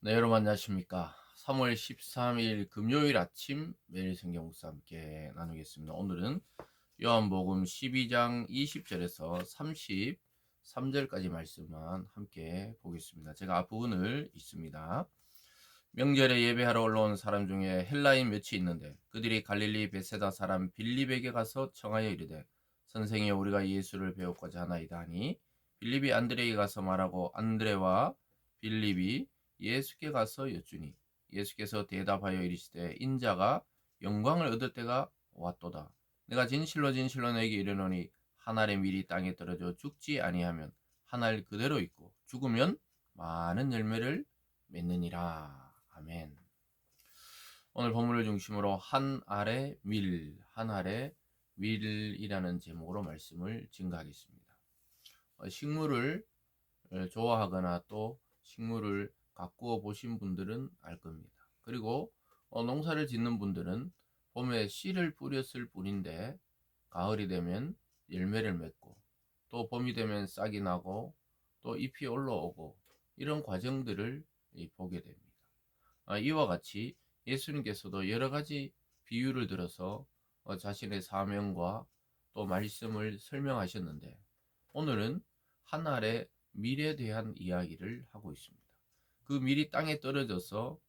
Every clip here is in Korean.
네, 여러분 안녕하십니까? 3월 13일 금요일 아침 매일 성경 묵사 함께 나누겠습니다. 오늘은 요한복음 12장 20절에서 33절까지 말씀만 함께 보겠습니다. 제가 앞부분을 읽습니다. 명절에 예배하러 올라온 사람 중에 헬라인 몇이 있는데 그들이 갈릴리 베세다 사람 빌립에게 가서 청하여 이르되 선생이여 우리가 예수를 배우고자 하나이다 하니 빌립이 안드레에게 가서 말하고 안드레와 빌립이 예수께 가서 여쭈니 예수께서 대답하여 이르시되 인자가 영광을 얻을 때가 왔도다. 내가 진실로 진실로 너에게 이르노니 한 알의 밀이 땅에 떨어져 죽지 아니하면 한 알 그대로 있고 죽으면 많은 열매를 맺느니라. 아멘. 오늘 본문을 중심으로 한 알의 밀, 한 알의 밀이라는 제목으로 말씀을 증가하겠습니다. 식물을 좋아하거나 또 식물을 가꾸어 보신 분들은 알 겁니다. 그리고 농사를 짓는 분들은 봄에 씨를 뿌렸을 뿐인데 가을이 되면 열매를 맺고 또 봄이 되면 싹이 나고 또 잎이 올라오고 이런 과정들을 보게 됩니다. 이와 같이 예수님께서도 여러 가지 비유를 들어서 자신의 사명과 또 말씀을 설명하셨는데 오늘은 한 알의 밀에 대한 이야기를 하고 있습니다. 그 밀이 땅에 떨어져서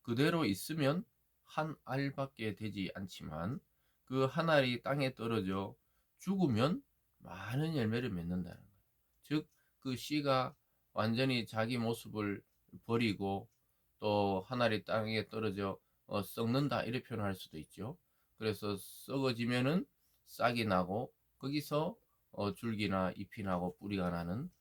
그대로 있으면 한 알밖에 되지 않지만 그 한 알이 땅에 떨어져 죽으면 많은 열매를 맺는다는 거예요. 즉, 그 씨가 완전히 자기 모습을 버리고 또 한 알이 땅에 떨어져 썩는다 이렇게 표현할 수도 있죠. 그래서 썩어지면은 싹이 나고 거기서 줄기나 잎이 나고 뿌리가 나는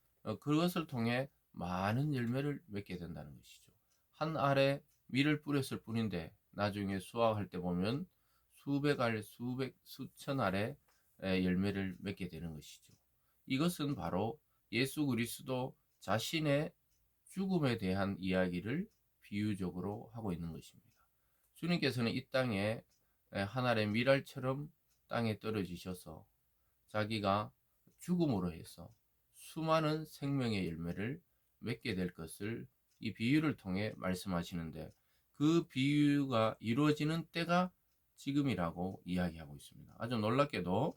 그것을 통해 많은 열매를 맺게 된다는 것이죠. 한 알에 밀을 뿌렸을 뿐인데 나중에 수확할 때 보면 수백 알, 수천 알의 열매를 맺게 되는 것이죠. 이것은 바로 예수 그리스도 자신의 죽음에 대한 이야기를 비유적으로 하고 있는 것입니다. 주님께서는 이 땅에 한 알의 밀알처럼 땅에 떨어지셔서 자기가 죽음으로 해서 수많은 생명의 열매를 맺게 될 것을 이 비유를 통해 말씀하시는데 그 비유가 이루어지는 때가 지금이라고 이야기하고 있습니다. 아주 놀랍게도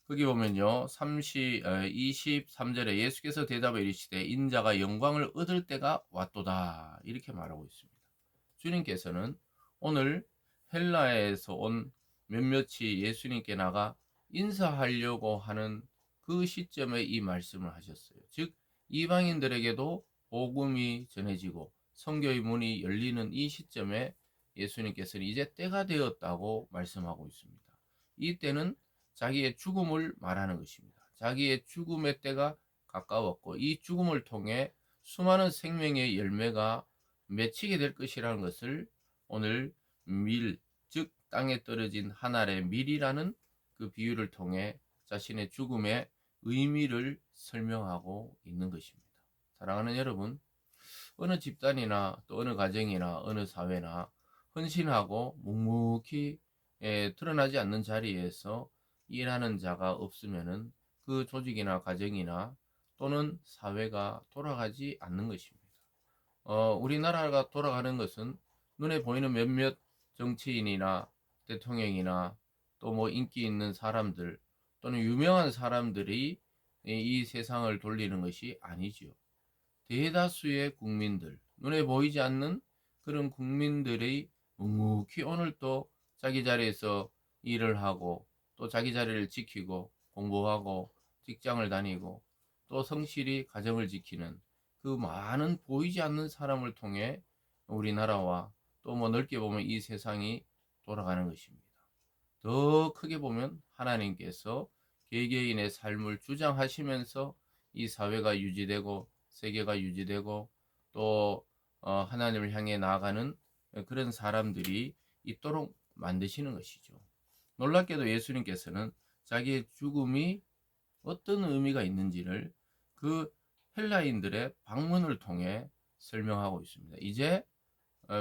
거기 보면요. 23절에 예수께서 대답해 이르시되 인자가 영광을 얻을 때가 왔도다. 이렇게 말하고 있습니다. 주님께서는 오늘 헬라에서 온 몇몇이 예수님께 나가 인사하려고 하는 그 시점에 이 말씀을 하셨어요. 즉 이방인들에게도 복음이 전해지고 선교의 문이 열리는 이 시점에 예수님께서는 이제 때가 되었다고 말씀하고 있습니다. 이 때는 자기의 죽음을 말하는 것입니다. 자기의 죽음의 때가 가까웠고 이 죽음을 통해 수많은 생명의 열매가 맺히게 될 것이라는 것을 오늘 밀, 즉 땅에 떨어진 한 알의 밀이라는 그 비유를 통해 자신의 죽음의 의미를 설명하고 있는 것입니다. 사랑하는 여러분, 어느 집단이나 또 어느 가정이나 어느 사회나 헌신하고 묵묵히 드러나지 않는 자리에서 일하는 자가 없으면은 그 조직이나 가정이나 또는 사회가 돌아가지 않는 것입니다. 우리나라가 돌아가는 것은 눈에 보이는 몇몇 정치인이나 대통령이나 또 뭐 인기 있는 사람들 또는 유명한 사람들이 이 세상을 돌리는 것이 아니지요. 대다수의 국민들, 눈에 보이지 않는 그런 국민들이 묵묵히 오늘도 자기 자리에서 일을 하고 또 자기 자리를 지키고 공부하고 직장을 다니고 또 성실히 가정을 지키는 그 많은 보이지 않는 사람을 통해 우리나라와 또 뭐 넓게 보면 이 세상이 돌아가는 것입니다. 더 크게 보면 하나님께서 개개인의 삶을 주장하시면서 이 사회가 유지되고 세계가 유지되고 또 하나님을 향해 나아가는 그런 사람들이 있도록 만드시는 것이죠. 놀랍게도 예수님께서는 자기의 죽음이 어떤 의미가 있는지를 그 헬라인들의 방문을 통해 설명하고 있습니다. 이제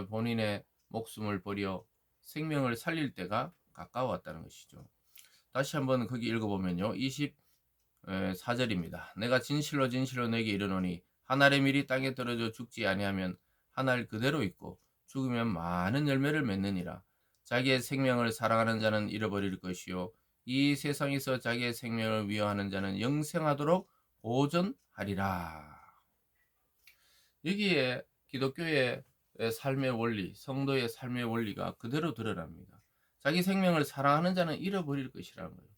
본인의 목숨을 버려 생명을 살릴 때가 가까웠다는 것이죠. 다시 한번 거기 읽어보면요. 24절입니다. 내가 진실로 진실로 너에게 이르노니 한 알의 밀이 땅에 떨어져 죽지 아니하면 한 알 그대로 있고 죽으면 많은 열매를 맺느니라. 자기의 생명을 사랑하는 자는 잃어버릴 것이요 이 세상에서 자기의 생명을 위협하는 자는 영생하도록 보존하리라. 여기에 기독교의 삶의 원리, 성도의 삶의 원리가 그대로 드러납니다. 자기 생명을 사랑하는 자는 잃어버릴 것이라는 거예요.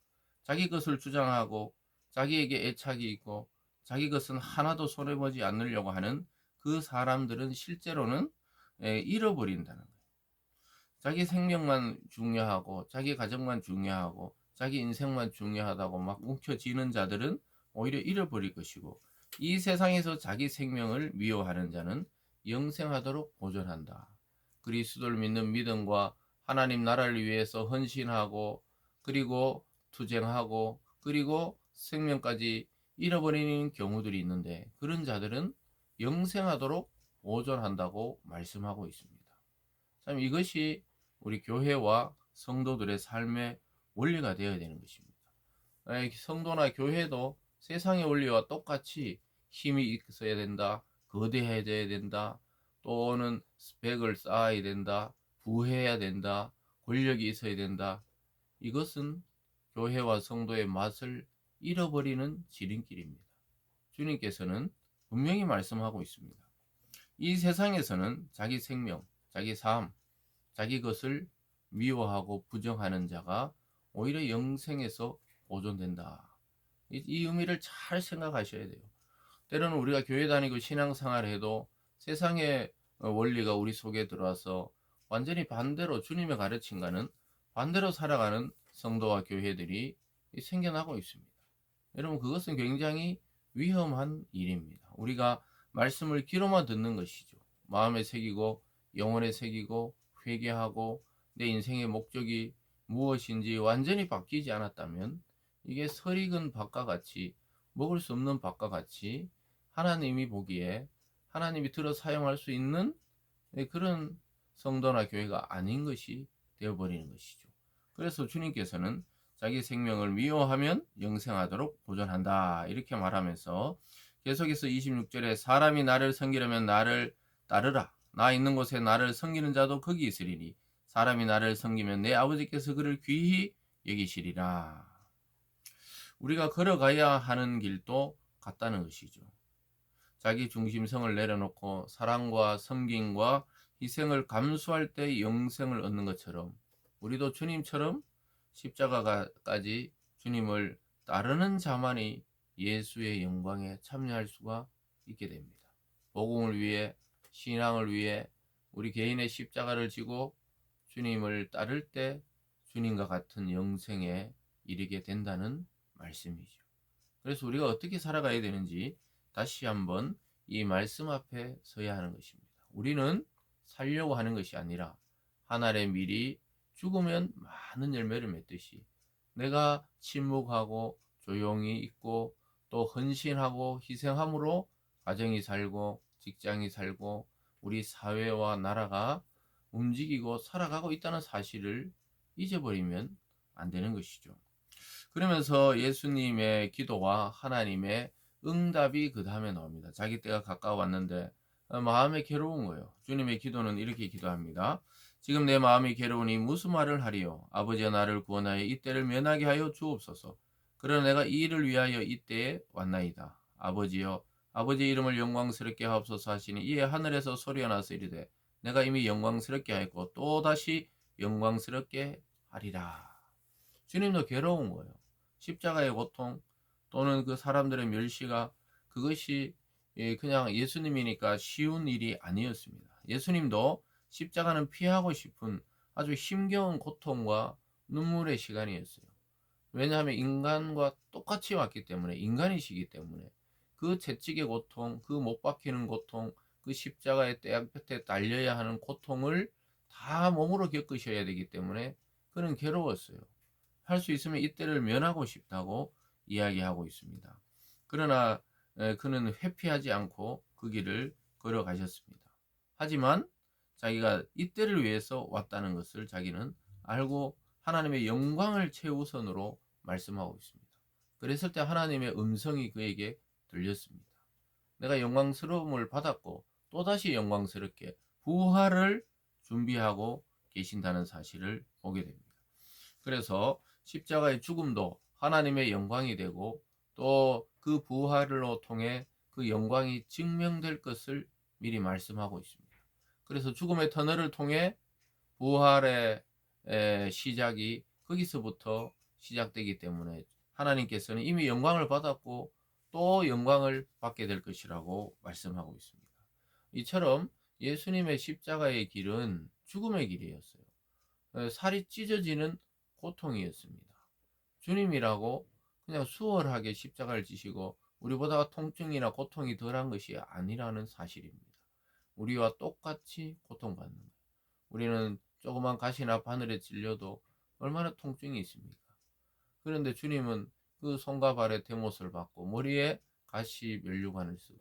자기 것을 주장하고 자기에게 애착이 있고 자기 것은 하나도 손해보지 않으려고 하는 그 사람들은 실제로는 잃어버린다는 거예요. 자기 생명만 중요하고 자기 가정만 중요하고 자기 인생만 중요하다고 막 뭉쳐지는 자들은 오히려 잃어버릴 것이고 이 세상에서 자기 생명을 미워하는 자는 영생하도록 보존한다. 그리스도를 믿는 믿음과 하나님 나라를 위해서 헌신하고 그리고 투쟁하고 그리고 생명까지 잃어버리는 경우들이 있는데 그런 자들은 영생하도록 보존한다고 말씀하고 있습니다. 참 이것이 우리 교회와 성도들의 삶의 원리가 되어야 되는 것입니다. 성도나 교회도 세상의 원리와 똑같이 힘이 있어야 된다, 거대해져야 된다, 또는 스펙을 쌓아야 된다, 부해야 된다, 권력이 있어야 된다. 이것은 교회와 성도의 맛을 잃어버리는 지름길입니다. 주님께서는 분명히 말씀하고 있습니다. 이 세상에서는 자기 생명, 자기 삶, 자기 것을 미워하고 부정하는 자가 오히려 영생에서 보존된다. 이 의미를 잘 생각하셔야 돼요. 때로는 우리가 교회 다니고 신앙생활을 해도 세상의 원리가 우리 속에 들어와서 완전히 반대로 주님의 가르침과는 반대로 살아가는 성도와 교회들이 생겨나고 있습니다. 여러분 그것은 굉장히 위험한 일입니다. 우리가 말씀을 귀로만 듣는 것이죠. 마음에 새기고 영혼에 새기고 회개하고 내 인생의 목적이 무엇인지 완전히 바뀌지 않았다면 이게 설익은 밭과 같이 먹을 수 없는 밭과 같이 하나님이 보기에 하나님이 들어 사용할 수 있는 그런 성도나 교회가 아닌 것이 되어버리는 것이죠. 그래서 주님께서는 자기 생명을 미워하면 영생하도록 보존한다 이렇게 말하면서 계속해서 26절에 사람이 나를 섬기려면 나를 따르라. 나 있는 곳에 나를 섬기는 자도 거기 있으리니 사람이 나를 섬기면 내 아버지께서 그를 귀히 여기시리라. 우리가 걸어가야 하는 길도 같다는 것이죠. 자기 중심성을 내려놓고 사랑과 섬김과 희생을 감수할 때 영생을 얻는 것처럼 우리도 주님처럼 십자가까지 주님을 따르는 자만이 예수의 영광에 참여할 수가 있게 됩니다. 복음을 위해 신앙을 위해 우리 개인의 십자가를 지고 주님을 따를 때 주님과 같은 영생에 이르게 된다는 말씀이죠. 그래서 우리가 어떻게 살아가야 되는지 다시 한번 이 말씀 앞에 서야 하는 것입니다. 우리는 살려고 하는 것이 아니라 하나님의 미리 죽으면 많은 열매를 맺듯이 내가 침묵하고 조용히 있고 또 헌신하고 희생함으로 가정이 살고 직장이 살고 우리 사회와 나라가 움직이고 살아가고 있다는 사실을 잊어버리면 안 되는 것이죠. 그러면서 예수님의 기도와 하나님의 응답이 그 다음에 나옵니다. 자기 때가 가까워왔는데 마음에 괴로운 거예요. 주님의 기도는 이렇게 기도합니다. 지금 내 마음이 괴로우니 무슨 말을 하리요? 아버지여 나를 구원하여 이때를 면하게 하여 주옵소서. 그러나 내가 이 일을 위하여 이때에 왔나이다. 아버지여 아버지의 이름을 영광스럽게 하옵소서 하시니 이에 하늘에서 소리가 나서 이르되 내가 이미 영광스럽게 하였고 또다시 영광스럽게 하리라. 주님도 괴로운 거예요. 십자가의 고통 또는 그 사람들의 멸시가 그것이 그냥 예수님이니까 쉬운 일이 아니었습니다. 예수님도 십자가는 피하고 싶은 아주 힘겨운 고통과 눈물의 시간이었어요. 왜냐하면 인간과 똑같이 왔기 때문에 인간이시기 때문에 그 채찍의 고통, 그 못 박히는 고통, 그 십자가의 떼약볕에 달려야 하는 고통을 다 몸으로 겪으셔야 되기 때문에 그는 괴로웠어요. 할 수 있으면 이때를 면하고 싶다고 이야기하고 있습니다. 그러나 그는 회피하지 않고 그 길을 걸어가셨습니다. 하지만 자기가 이때를 위해서 왔다는 것을 자기는 알고 하나님의 영광을 최우선으로 말씀하고 있습니다. 그랬을 때 하나님의 음성이 그에게 들렸습니다. 내가 영광스러움을 받았고 또다시 영광스럽게 부활을 준비하고 계신다는 사실을 보게 됩니다. 그래서 십자가의 죽음도 하나님의 영광이 되고 또 그 부활로 통해 그 영광이 증명될 것을 미리 말씀하고 있습니다. 그래서 죽음의 터널을 통해 부활의 시작이 거기서부터 시작되기 때문에 하나님께서는 이미 영광을 받았고 또 영광을 받게 될 것이라고 말씀하고 있습니다. 이처럼 예수님의 십자가의 길은 죽음의 길이었어요. 살이 찢어지는 고통이었습니다. 주님이라고 그냥 수월하게 십자가를 지시고 우리보다 통증이나 고통이 덜한 것이 아니라는 사실입니다. 우리와 똑같이 고통받는 거예요. 우리는 조그만 가시나 바늘에 찔려도 얼마나 통증이 있습니까? 그런데 주님은 그 손과 발에 대못을 받고 머리에 가시 면류관을 쓰고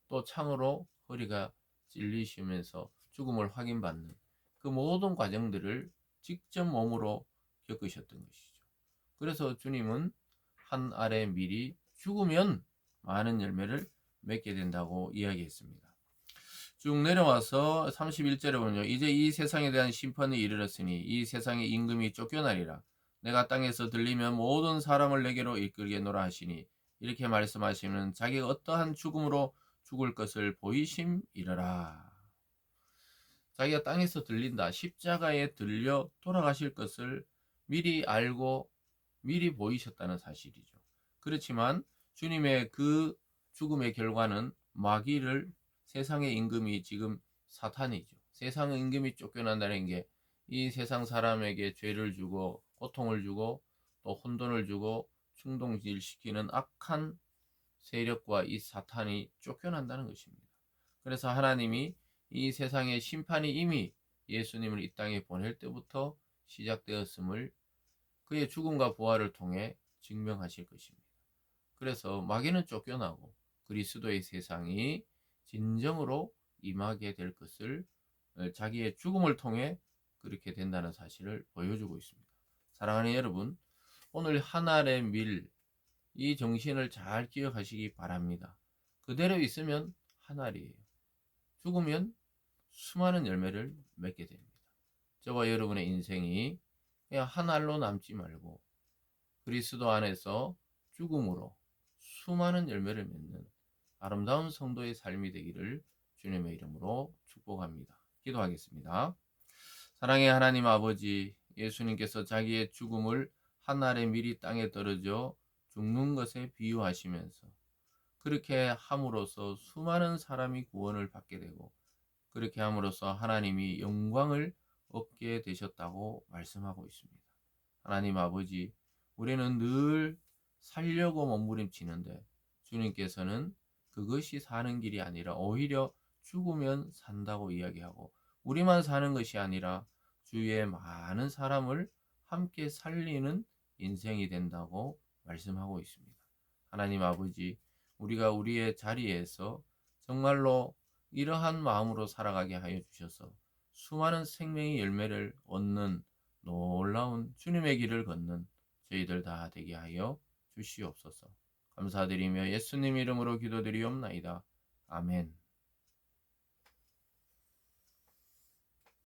또 창으로 허리가 찔리시면서 죽음을 확인받는 그 모든 과정들을 직접 몸으로 겪으셨던 것이죠. 그래서 주님은 한 알에 미리 죽으면 많은 열매를 맺게 된다고 이야기했습니다. 쭉 내려와서 31절에 보면요. 이제 이 세상에 대한 심판이 이르렀으니 이 세상의 임금이 쫓겨나리라. 내가 땅에서 들리면 모든 사람을 내게로 이끌게노라 하시니 이렇게 말씀하시면 자기가 어떠한 죽음으로 죽을 것을 보이심이러라. 자기가 땅에서 들린다. 십자가에 들려 돌아가실 것을 미리 알고 미리 보이셨다는 사실이죠. 그렇지만 주님의 그 죽음의 결과는 마귀를 세상의 임금이 지금 사탄이죠. 세상의 임금이 쫓겨난다는 게 이 세상 사람에게 죄를 주고 고통을 주고 또 혼돈을 주고 충동질시키는 악한 세력과 이 사탄이 쫓겨난다는 것입니다. 그래서 하나님이 이 세상의 심판이 이미 예수님을 이 땅에 보낼 때부터 시작되었음을 그의 죽음과 부활을 통해 증명하실 것입니다. 그래서 마귀는 쫓겨나고 그리스도의 세상이 진정으로 임하게 될 것을 자기의 죽음을 통해 그렇게 된다는 사실을 보여주고 있습니다. 사랑하는 여러분, 오늘 하늘의 밀, 이 정신을 잘 기억하시기 바랍니다. 그대로 있으면 하늘이에요. 죽으면 수많은 열매를 맺게 됩니다. 저와 여러분의 인생이 그냥 한 알로 남지 말고 그리스도 안에서 죽음으로 수많은 열매를 맺는 아름다운 성도의 삶이 되기를 주님의 이름으로 축복합니다. 기도하겠습니다. 사랑의 하나님 아버지, 예수님께서 자기의 죽음을 한 알의 밀이 땅에 떨어져 죽는 것에 비유하시면서 그렇게 함으로써 수많은 사람이 구원을 받게 되고 그렇게 함으로써 하나님이 영광을 얻게 되셨다고 말씀하고 있습니다. 하나님 아버지, 우리는 늘 살려고 몸부림치는데 주님께서는 그것이 사는 길이 아니라 오히려 죽으면 산다고 이야기하고 우리만 사는 것이 아니라 주위의 많은 사람을 함께 살리는 인생이 된다고 말씀하고 있습니다. 하나님 아버지, 우리가 우리의 자리에서 정말로 이러한 마음으로 살아가게 하여 주셔서 수많은 생명의 열매를 얻는 놀라운 주님의 길을 걷는 저희들 다 되게 하여 주시옵소서. 감사드리며 예수님 이름으로 기도드리옵나이다. 아멘.